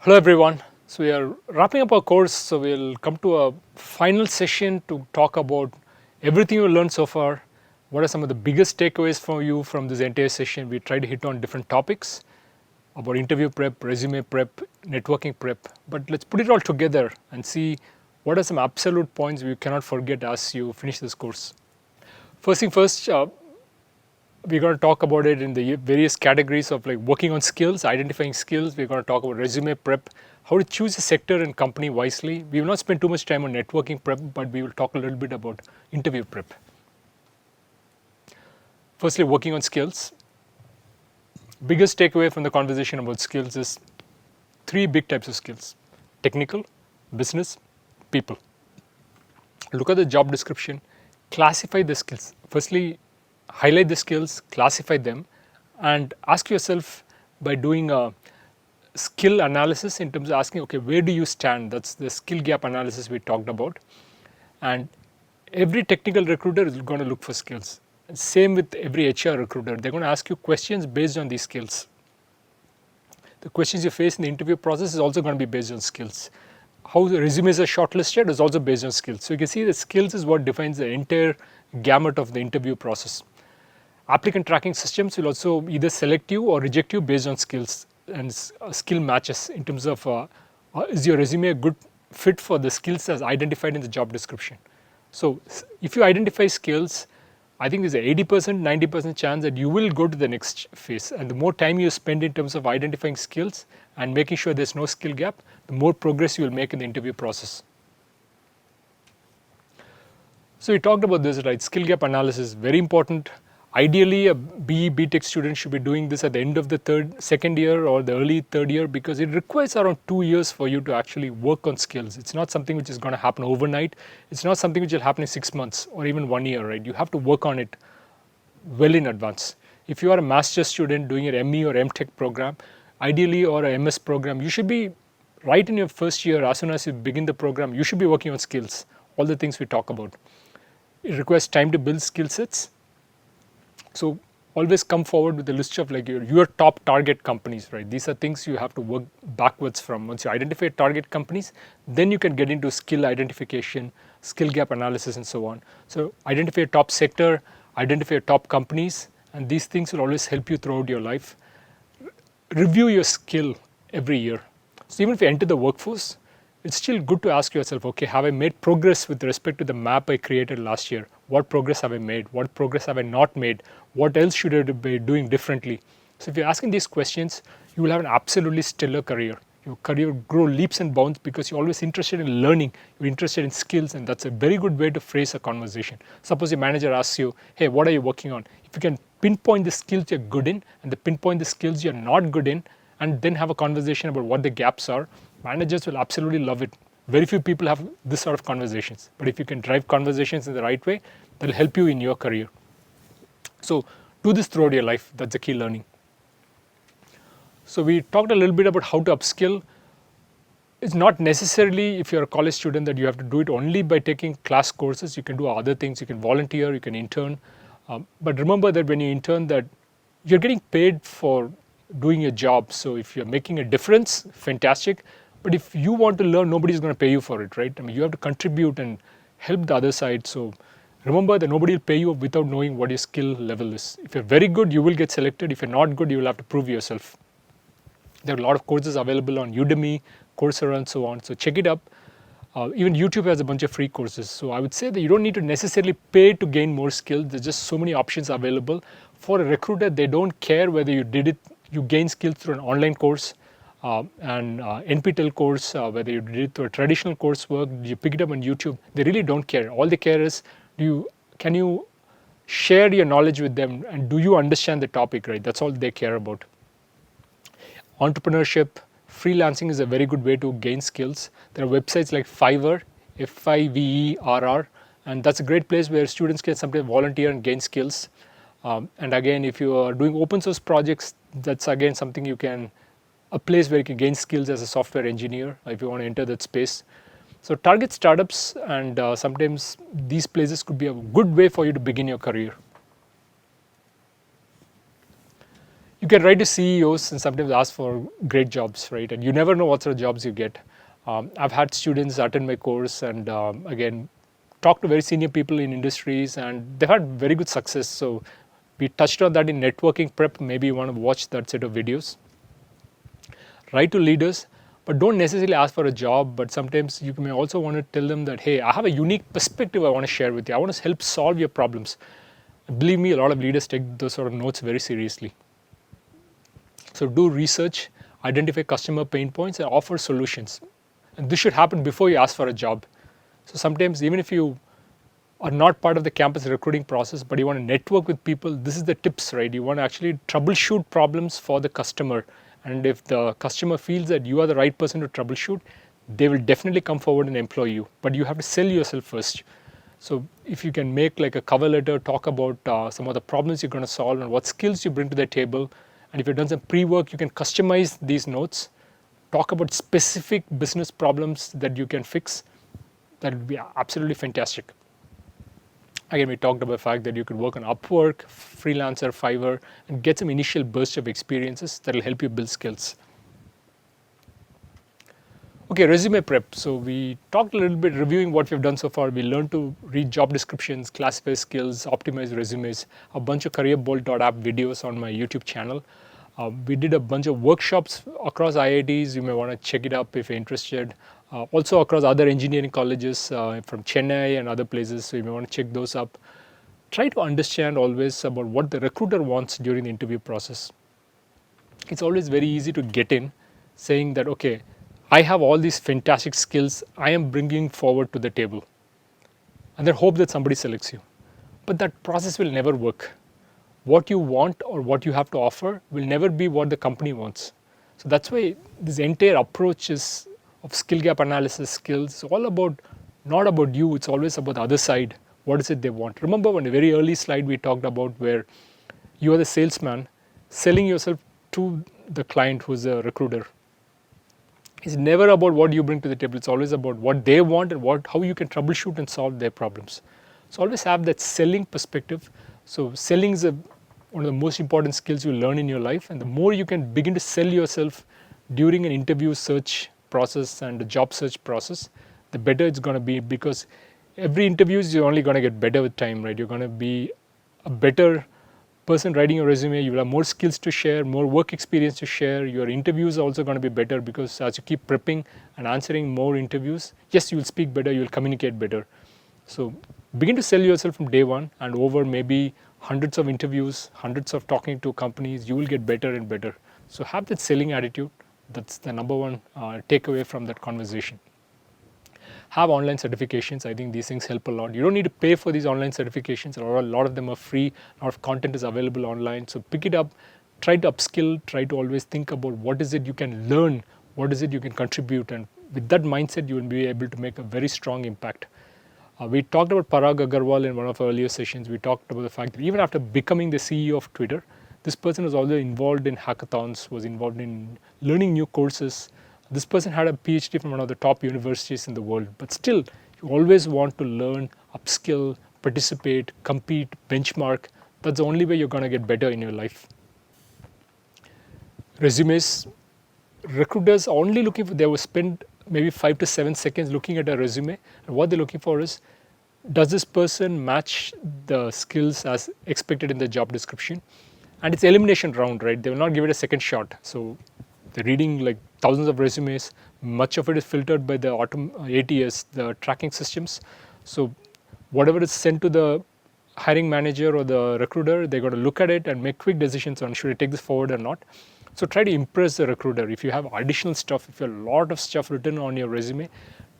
Hello everyone. So we are wrapping up our course. So we'll come to a final session to talk about everything you learned so far. What are some of the biggest takeaways for you from this entire session? We try to hit on different topics about interview prep, resume prep, networking prep. But let's put it all together and see what are some absolute points we cannot forget as you finish this course. First thing first, we're going to talk about it in the various categories of like working on skills, identifying skills. We're going to talk about resume prep, how to choose a sector and company wisely. We will not spend too much time on networking prep, but we will talk a little bit about interview prep. Firstly, working on skills. Biggest takeaway from the conversation about skills is three big types of skills: technical, business, people. Look at the job description, classify the skills. Firstly, highlight the skills, classify them, and ask yourself by doing a skill analysis in terms of asking, okay, where do you stand? That's the skill gap analysis we talked about. And every technical recruiter is going to look for skills. And same with every HR recruiter. They're going to ask you questions based on these skills. The questions you face in the interview process is also going to be based on skills. How the resumes are shortlisted is also based on skills. So you can see the skills is what defines the entire gamut of the interview process. Applicant tracking systems will also either select you or reject you based on skills and skill matches in terms of is your resume a good fit for the skills as identified in the job description. So if you identify skills, I think there's a 80%, 90% chance that you will go to the next phase. And the more time you spend in terms of identifying skills and making sure there's no skill gap, the more progress you will make in the interview process. So we talked about this, right? Skill gap analysis, very important. Ideally, a BE BTech student should be doing this at the end of the second year or the early third year, because it requires around 2 years for you to actually work on skills. It's not something which is going to happen overnight. It's not something which will happen in 6 months or even 1 year, right? You have to work on it well in advance. If you are a master's student doing an ME or MTech program, ideally, or a MS program, you should be right in your first year. As soon as you begin the program, you should be working on skills, all the things we talk about. It requires time to build skill sets. So always come forward with a list of like your top target companies, right? These are things you have to work backwards from. Once you identify target companies, then you can get into skill identification, skill gap analysis, and so on. So identify a top sector, identify your top companies, and these things will always help you throughout your life. Review your skill every year. So even if you enter the workforce, it's still good to ask yourself, okay, have I made progress with respect to the map I created last year? What progress have I made? What progress have I not made? What else should I be doing differently? So if you're asking these questions, you will have an absolutely stellar career. Your career will grow leaps and bounds because you're always interested in learning, you're interested in skills, and that's a very good way to phrase a conversation. Suppose your manager asks you, hey, what are you working on? If you can pinpoint the skills you're good in and pinpoint the skills you're not good in, and then have a conversation about what the gaps are, managers will absolutely love it. Very few people have this sort of conversations, but if you can drive conversations in the right way, that'll help you in your career. So do this throughout your life. That's the key learning. So we talked a little bit about how to upskill. It's not necessarily, if you're a college student, that you have to do it only by taking class courses. You can do other things. You can volunteer, you can intern. But remember that when you intern, that you're getting paid for doing your job. So if you're making a difference, fantastic. But if you want to learn, nobody's going to pay you for it, right? I mean, you have to contribute and help the other side. So remember that nobody will pay you without knowing what your skill level is. If you're very good, you will get selected. If you're not good, you will have to prove yourself. There are a lot of courses available on Udemy, Coursera, and so on. So check it up. Even YouTube has a bunch of free courses. So I would say that you don't need to necessarily pay to gain more skills. There's just so many options available. For a recruiter, they don't care whether you did it, you gain skills through an online course, an NPTEL course, whether you did it through a traditional coursework, you pick it up on YouTube. They really don't care. All they care is, can you share your knowledge with them, and do you understand the topic, right? That's all they care about. Entrepreneurship, freelancing is a very good way to gain skills. There are websites like Fiverr, Fiverr, and that's a great place where students can sometimes volunteer and gain skills. And again, if you are doing open source projects, that's again something a place where you can gain skills as a software engineer if you want to enter that space. So target startups, and sometimes these places could be a good way for you to begin your career. You You can write to CEOs and sometimes ask for great jobs, right? And you never know what sort of jobs you get. I've had students attend my course and again talk to very senior people in industries, and they've had very good success. So we touched on that in networking prep. Maybe you want to watch that set of videos. Write to leaders, but don't necessarily ask for a job. But sometimes you may also want to tell them that, hey, I have a unique perspective I want to share with you. I want to help solve your problems. And believe me, a lot of leaders take those sort of notes very seriously. So do research, identify customer pain points, and offer solutions. And this should happen before you ask for a job. So sometimes, even if you are not part of the campus recruiting process, but you want to network with people, this is the tips, right? You want to actually troubleshoot problems for the customer. And if the customer feels that you are the right person to troubleshoot, they will definitely come forward and employ you. But you have to sell yourself first. So if you can make like a cover letter, talk about some of the problems you're going to solve and what skills you bring to the table. And if you've done some pre-work, you can customize these notes, talk about specific business problems that you can fix. That would be absolutely fantastic. Again, we talked about the fact that you could work on Upwork, Freelancer, Fiverr, and get some initial burst of experiences that will help you build skills. Okay, resume prep. So we talked a little bit reviewing what we've done so far. We learned to read job descriptions, classify skills, optimize resumes, a bunch of careerbolt.app videos on my YouTube channel. We did a bunch of workshops across IITs. You may want to check it up if you're interested. Also across other engineering colleges from Chennai and other places. So you may want to check those up. Try to understand always about what the recruiter wants during the interview process. It's always very easy to get in saying that, okay, I have all these fantastic skills I am bringing forward to the table, and then hope that somebody selects you. But that process will never work. What you want or what you have to offer will never be what the company wants. So that's why this entire approach is of skill gap analysis skills. It's all about, not about you, it's always about the other side. What is it they want? Remember on a very early slide we talked about where you are the salesman selling yourself to the client who's a recruiter. It's never about what you bring to the table. It's always about what they want and how you can troubleshoot and solve their problems. So always have that selling perspective. So selling is one of the most important skills you learn in your life. And the more you can begin to sell yourself during an interview search process and a job search process, the better it's going to be, because every interview you're only going to get better with time, right? You're going to be a better person writing your resume. You will have more skills to share, more work experience to share. Your interviews are also going to be better because as you keep prepping and answering more interviews, yes, you will speak better, you will communicate better. So begin to sell yourself from day one, and over maybe hundreds of interviews, hundreds of talking to companies, you will get better and better. So have that selling attitude. That's the number one takeaway from that conversation. Have online certifications. I think these things help a lot. You don't need to pay for these online certifications. A lot of them are free. A lot of content is available online. So pick it up, try to upskill, try to always think about what is it you can learn, what is it you can contribute. And with that mindset, you will be able to make a very strong impact. We talked about Parag Agarwal in one of our earlier sessions. We talked about the fact that even after becoming the CEO of Twitter, this person was also involved in hackathons, was involved in learning new courses. This person had a PhD from one of the top universities in the world, but still, you always want to learn, upskill, participate, compete, benchmark. That's the only way you're going to get better in your life. Resumes. Recruiters are only looking for, they will spend maybe 5 to 7 seconds looking at a resume, and what they're looking for is, does this person match the skills as expected in the job description? And it's elimination round, right? They will not give it a second shot. So they're reading like thousands of resumes. Much of it is filtered by the ATS, the tracking systems. So whatever is sent to the hiring manager or the recruiter, they're going to look at it and make quick decisions on should I take this forward or not. So try to impress the recruiter. If you have additional stuff, if you have a lot of stuff written on your resume,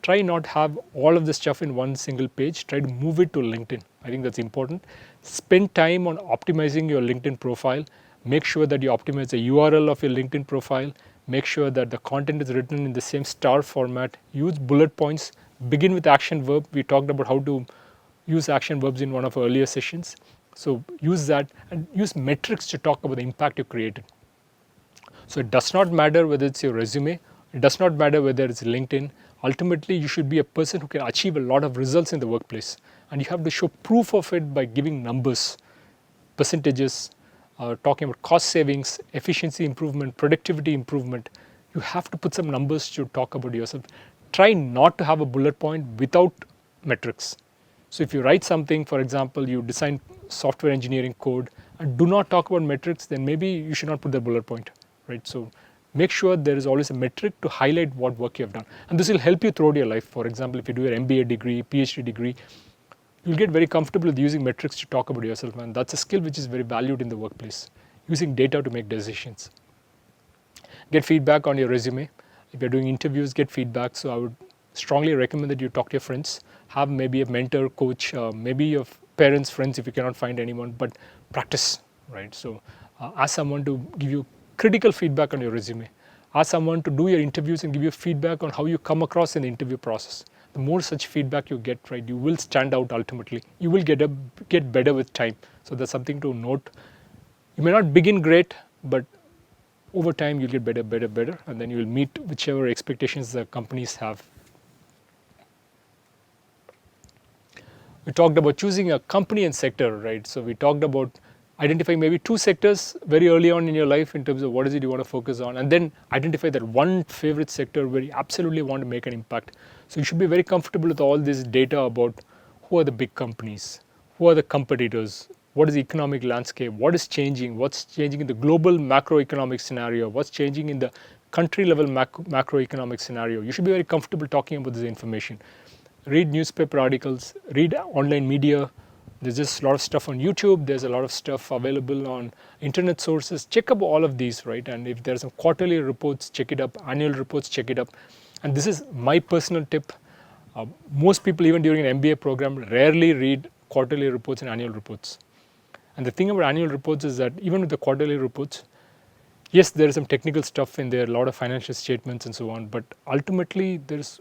try not have all of the stuff in one single page. Try to move it to LinkedIn. I think that's important. Spend time on optimizing your LinkedIn profile. Make sure that you optimize the URL of your LinkedIn profile. Make sure that the content is written in the same star format. Use bullet points. Begin with action verb. We talked about how to use action verbs in one of our earlier sessions. So use that and use metrics to talk about the impact you created. So it does not matter whether it's your resume. It does not matter whether it's LinkedIn. Ultimately, you should be a person who can achieve a lot of results in the workplace. And you have to show proof of it by giving numbers, percentages, talking about cost savings, efficiency improvement, productivity improvement, you have to put some numbers to talk about yourself. Try not to have a bullet point without metrics. So if you write something, for example, you design software engineering code and do not talk about metrics, then maybe you should not put the bullet point, right? So make sure there is always a metric to highlight what work you have done. And this will help you throughout your life. For example, if you do your MBA degree, PhD degree, you'll get very comfortable with using metrics to talk about yourself, and that's a skill which is very valued in the workplace, using data to make decisions. Get feedback on your resume. If you're doing interviews, get feedback. So I would strongly recommend that you talk to your friends, have maybe a mentor, coach, maybe your parents, friends if you cannot find anyone, but practice, right? So ask someone to give you critical feedback on your resume. Ask someone to do your interviews and give you feedback on how you come across in the interview process. The more such feedback you get, right, you will stand out ultimately. You will get better with time. So that's something to note. You may not begin great, but over time you'll get better, and then you will meet whichever expectations the companies have. We talked about choosing a company and sector, right? So we talked about identifying maybe 2 sectors very early on in your life in terms of what is it you want to focus on, and then identify that one favorite sector where you absolutely want to make an impact. So you should be very comfortable with all this data about who are the big companies, who are the competitors, what is the economic landscape, what is changing, what's changing in the global macroeconomic scenario, what's changing in the country level macroeconomic scenario. You should be very comfortable talking about this information. Read newspaper articles, read online media. There's just a lot of stuff on YouTube. There's a lot of stuff available on internet sources. Check up all of these, right? And if there's some quarterly reports, check it up. Annual reports, check it up. And this is my personal tip. Most people, even during an MBA program, rarely read quarterly reports and annual reports. And the thing about annual reports is that even with the quarterly reports, yes, there is some technical stuff in there, a lot of financial statements and so on, but ultimately there's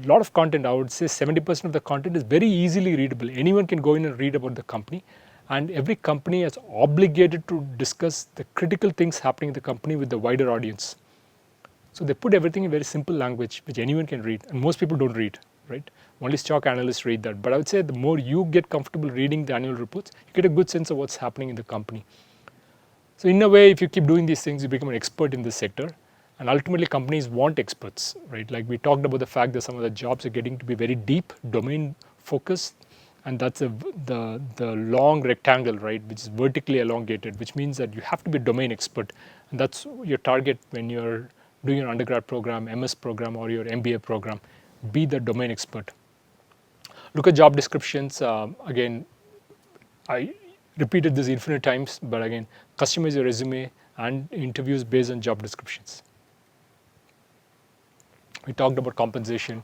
a lot of content. I would say 70% of the content is very easily readable. Anyone can go in and read about the company, and every company is obligated to discuss the critical things happening in the company with the wider audience. So they put everything in very simple language which anyone can read, and most people don't read, right? Only stock analysts read that. But I would say the more you get comfortable reading the annual reports, you get a good sense of what's happening in the company. So in a way, if you keep doing these things, you become an expert in this sector. And ultimately, companies want experts, right? Like we talked about the fact that some of the jobs are getting to be very deep, domain focused, and that's the long rectangle, right, which is vertically elongated, which means that you have to be a domain expert, and that's your target when you're doing your undergrad program, MS program, or your MBA program. Be the domain expert. Look at job descriptions. Again, I repeated this infinite times, but again, customize your resume and interviews based on job descriptions. We talked about compensation.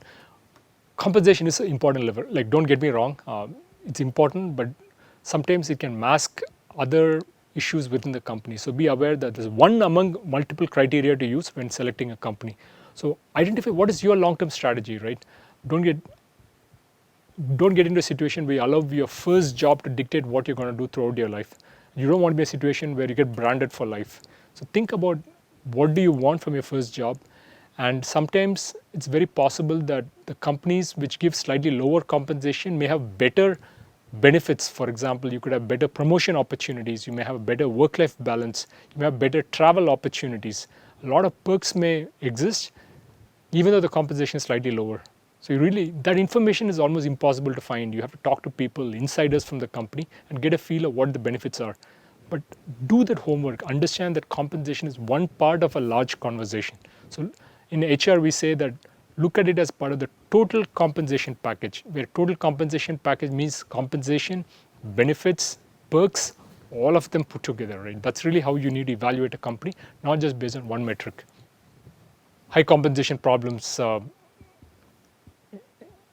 Compensation is an important lever. Like, don't get me wrong, it's important, but sometimes it can mask other issues within the company. So be aware that there's one among multiple criteria to use when selecting a company. So identify what is your long-term strategy, right? Don't get into a situation where you allow your first job to dictate what you're going to do throughout your life. You don't want to be a situation where you get branded for life. So think about what do you want from your first job. And sometimes it's very possible that the companies which give slightly lower compensation may have better benefits. For example, you could have better promotion opportunities, you may have a better work-life balance, you may have better travel opportunities. A lot of perks may exist even though the compensation is slightly lower. So you really, that information is almost impossible to find. You have to talk to people, insiders from the company, and get a feel of what the benefits are. But do that homework. Understand that compensation is one part of a large conversation. So in HR, we say that look at it as part of the total compensation package, where total compensation package means compensation, benefits, perks, all of them put together, right? That's really how you need to evaluate a company, not just based on one metric. High compensation problems.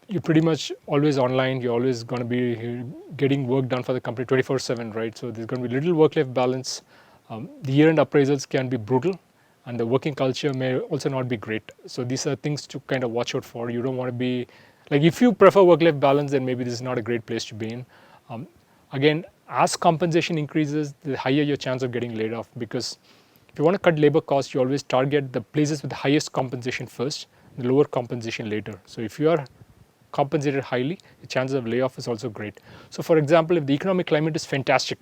You're pretty much always online. You're always going to be getting work done for the company 24/7, right? So there's going to be little work-life balance. The year-end appraisals can be brutal, and the working culture may also not be great. So these are things to kind of watch out for. You don't want to be like, if you prefer work-life balance, then maybe this is not a great place to be in. Again, as compensation increases, the higher your chance of getting laid off, because if you want to cut labor costs, you always target the places with the highest compensation first, the lower compensation later. So if you are compensated highly, the chances of layoff is also great. So for example, if the economic climate is fantastic,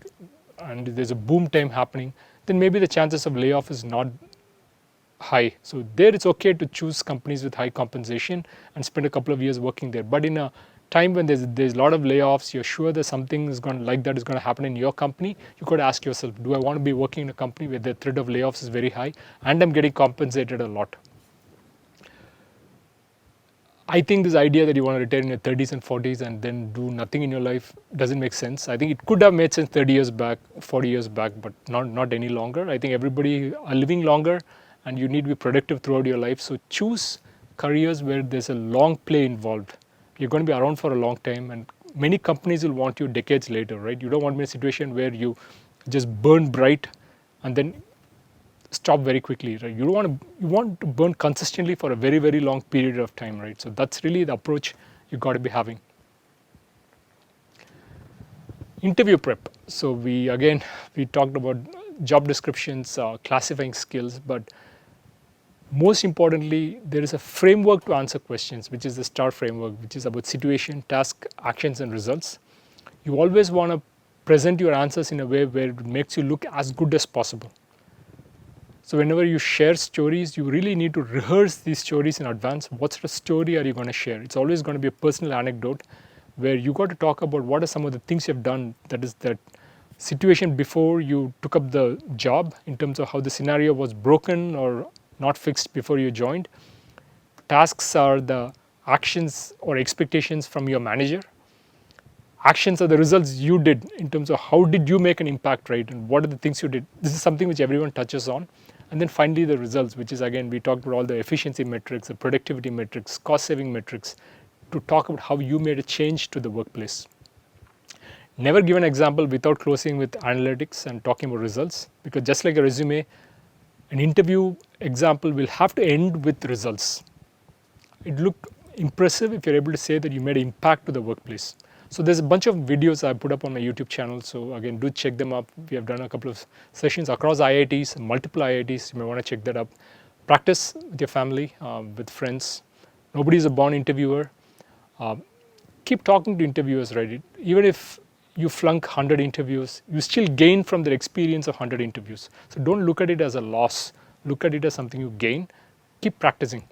and there's a boom time happening, then maybe the chances of layoff is not high. So there it's okay to choose companies with high compensation and spend a couple of years working there. But in a time when there's a lot of layoffs, you're sure that something is going like that is going to happen in your company, you got to ask yourself, do I want to be working in a company where the threat of layoffs is very high and I'm getting compensated a lot? I think this idea that you want to retire in your 30s and 40s and then do nothing in your life doesn't make sense. I think it could have made sense 30 years back, 40 years back, but not any longer. I think everybody are living longer and you need to be productive throughout your life. So choose careers where there's a long play involved. You're going to be around for a long time, and many companies will want you decades later, right? You don't want to be in a situation where you just burn bright and then stop very quickly, right? You want to burn consistently for a very, very long period of time, right? So that's really the approach you got to be having. Interview prep. So we talked about job descriptions, classifying skills, but most importantly, there is a framework to answer questions, which is the STAR framework, which is about situation, task, actions, and results. You always want to present your answers in a way where it makes you look as good as possible. So whenever you share stories, you really need to rehearse these stories in advance. What sort of story are you going to share? It's always going to be a personal anecdote where you got to talk about what are some of the things you've done, that is that situation before you took up the job, in terms of how the scenario was broken or not fixed before you joined. Tasks are the actions or expectations from your manager. Actions are the results you did, in terms of how did you make an impact, right? And what are the things you did? This is something which everyone touches on. And then finally the results, which is, again, we talked about all the efficiency metrics, the productivity metrics, cost saving metrics, to talk about how you made a change to the workplace. Never give an example without closing with analytics and talking about results, because just like a resume, an interview example will have to end with results. It look impressive if you're able to say that you made an impact to the workplace. So there's a bunch of videos I put up on my YouTube channel. So again, do check them up. We have done a couple of sessions across IITs, multiple IITs. You may want to check that up. Practice with your family, with friends. Nobody is a born interviewer. Keep talking to interviewers, right? Even if you flunk 100 interviews, you still gain from the experience of 100 interviews. So don't look at it as a loss. Look at it as something you gain. Keep practicing.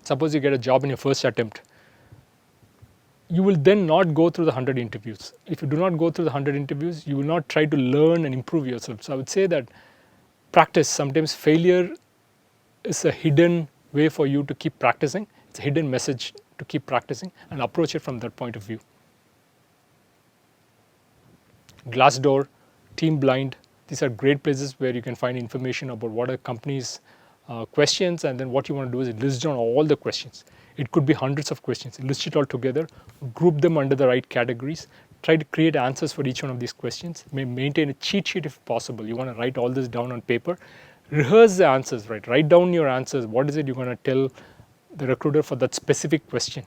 Suppose you get a job in your first attempt. You will then not go through the 100 interviews. If you do not go through the 100 interviews, you will not try to learn and improve yourself. So I would say that practice. Sometimes failure is a hidden way for you to keep practicing. It's a hidden message to keep practicing, and approach it from that point of view. Glassdoor, Team Blind, these are great places where you can find information about what are companies' questions, and then what you want to do is list down all the questions. It could be hundreds of questions. List it all together, group them under the right categories, try to create answers for each one of these questions. Maintain a cheat sheet if possible. You want to write all this down on paper. Rehearse the answers, right? Write down your answers. What is it you're going to tell the recruiter for that specific question?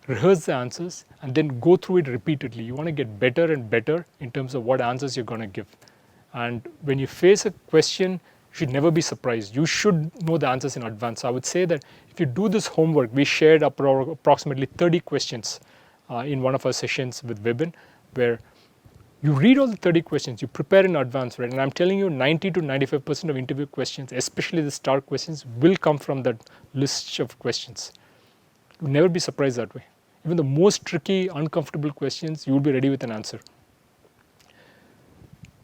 Rehearse the answers and then go through it repeatedly. You want to get better and better in terms of what answers you're going to give. And when you face a question, you should never be surprised. You should know the answers in advance. So I would say that if you do this homework, we shared approximately 30 questions in one of our sessions with Vibin, where you read all the 30 questions, you prepare in advance, right? And I'm telling you, 90 to 95% of interview questions, especially the STAR questions, will come from that list of questions. You'll never be surprised that way. Even the most tricky, uncomfortable questions, you will be ready with an answer.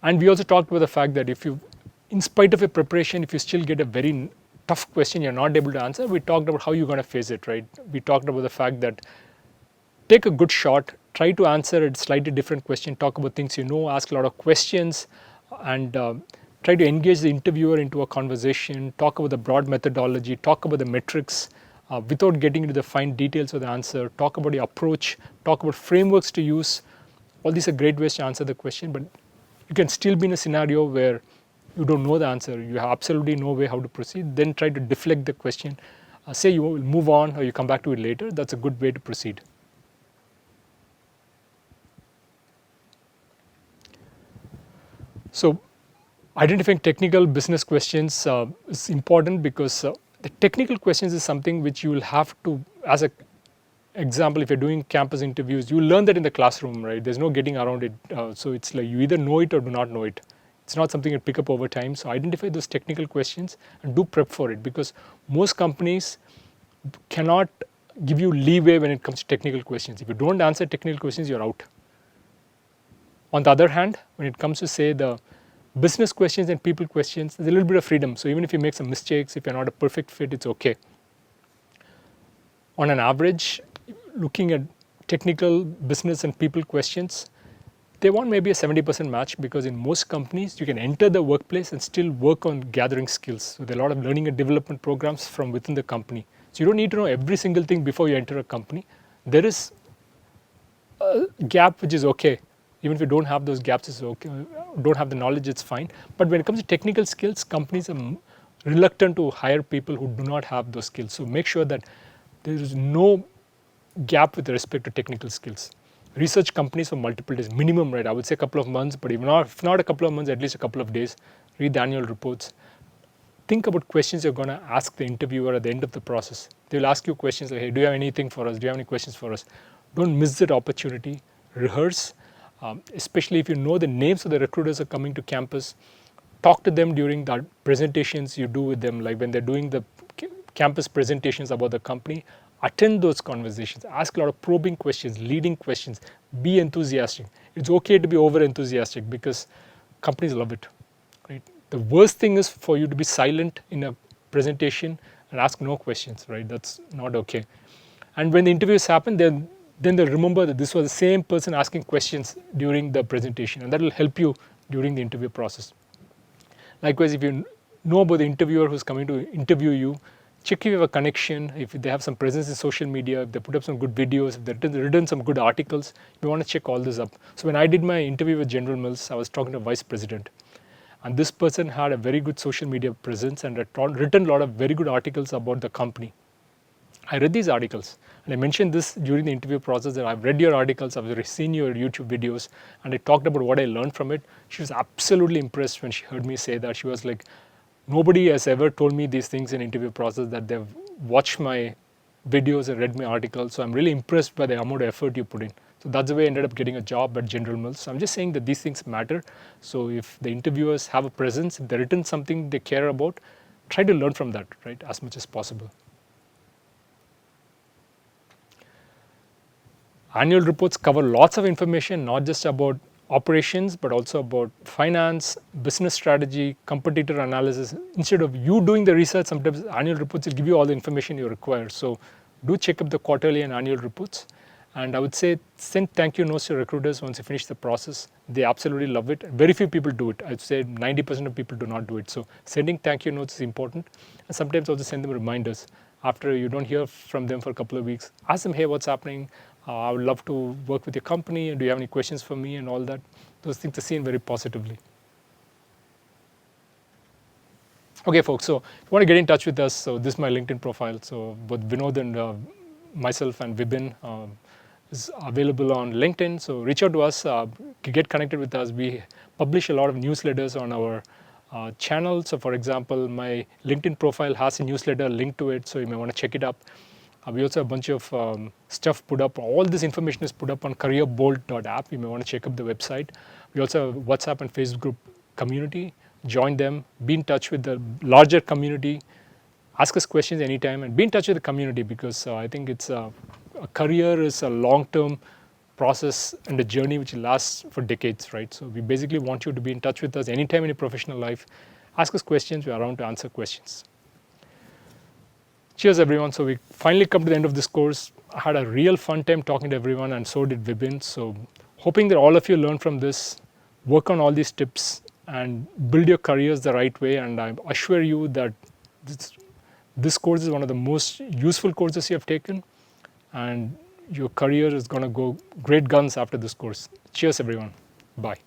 And we also talked about the fact that if you, in spite of your preparation, if you still get a very tough question you're not able to answer, we talked about how you're going to face it, right? We talked about the fact that take a good shot, try to answer a slightly different question, talk about things you know, ask a lot of questions, and try to engage the interviewer into a conversation, talk about the broad methodology, talk about the metrics, without getting into the fine details of the answer, talk about your approach, talk about frameworks to use. All these are great ways to answer the question, but you can still be in a scenario where you don't know the answer, you have absolutely no way how to proceed. Then try to deflect the question. Say you will move on or you come back to it later. That's a good way to proceed. So identifying technical business questions is important, because the technical questions is something which you will have to, as a example, if you're doing campus interviews, you learn that in the classroom, right? There's no getting around it. So it's like you either know it or do not know it. It's not something you pick up over time. So identify those technical questions and do prep for it, because most companies cannot give you leeway when it comes to technical questions. If you don't answer technical questions, you're out. On the other hand, when it comes to, say, the business questions and people questions, there's a little bit of freedom. So even if you make some mistakes, if you're not a perfect fit, it's okay. On an average, looking at technical, business, and people questions, they want maybe a 70% match, because in most companies, you can enter the workplace and still work on gathering skills. So there are a lot of learning and development programs from within the company. So you don't need to know every single thing before you enter a company. There is a gap which is okay. Even if you don't have those gaps, it's okay. Don't have the knowledge, it's fine. But when it comes to technical skills, companies are reluctant to hire people who do not have those skills. So make sure that there is no gap with respect to technical skills. Research companies for multiple days, minimum, right? I would say a couple of months, but even if not a couple of months, at least a couple of days. Read the annual reports. Think about questions you're going to ask the interviewer at the end of the process. They will ask you questions like, hey, do you have anything for us? Do you have any questions for us? Don't miss that opportunity. Rehearse, especially if you know the names of the recruiters are coming to campus. Talk to them during the presentations you do with them, like when they're doing the campus presentations about the company. Attend those conversations. Ask a lot of probing questions, leading questions. Be enthusiastic. It's okay to be over enthusiastic, because companies love it. Right? The worst thing is for you to be silent in a presentation and ask no questions. Right? That's not okay. And when the interviews happen, then they'll remember that this was the same person asking questions during the presentation, and that will help you during the interview process. Likewise, if you know about the interviewer who's coming to interview you, check if you have a connection, if they have some presence in social media, if they put up some good videos, if they've written some good articles. You want to check all this up. So when I did my interview with General Mills, I was talking to vice president. And this person had a very good social media presence and had written a lot of very good articles about the company. I read these articles, and I mentioned this during the interview process, that I've read your articles, I've seen your YouTube videos, and I talked about what I learned from it. She was absolutely impressed when she heard me say that. She was like, nobody has ever told me these things in interview process, that they've watched my videos and read my articles. So I'm really impressed by the amount of effort you put in. So that's the way I ended up getting a job at General Mills. So I'm just saying that these things matter. So if the interviewers have a presence, if they've written something they care about, try to learn from that, right, as much as possible. Annual reports cover lots of information, not just about operations, but also about finance, business strategy, competitor analysis. Instead of you doing the research, sometimes annual reports will give you all the information you require. So do check up the quarterly and annual reports. And I would say send thank you notes to recruiters once you finish the process. They absolutely love it. Very few people do it. I'd say 90% of people do not do it. So sending thank you notes is important. And sometimes also send them reminders. After you don't hear from them for a couple of weeks, ask them, hey, what's happening? I would love to work with your company, and do you have any questions for me, and all that. Those things are seen very positively. Okay, folks, so if you want to get in touch with us, so this is my LinkedIn profile. So both Vinod and myself and Vibin is available on LinkedIn. So reach out to us, get connected with us. We publish a lot of newsletters on our channel. So for example, my LinkedIn profile has a newsletter linked to it, so you may want to check it up. We also have a bunch of stuff put up. All this information is put up on careerbolt.app. You may want to check up the website. We also have WhatsApp and Facebook group community. Join them. Be in touch with the larger community. Ask us questions anytime, and be in touch with the community, because I think it's a career is a long-term process and a journey which lasts for decades, right? So we basically want you to be in touch with us anytime in your professional life. Ask us questions. We're around to answer questions. Cheers, everyone. So we finally come to the end of this course. I had a real fun time talking to everyone, and so did Vibin. So hoping that all of you learn from this, work on all these tips, and build your careers the right way. And I assure you that this course is one of the most useful courses you have taken, and your career is going to go great guns after this course. Cheers, everyone. Bye.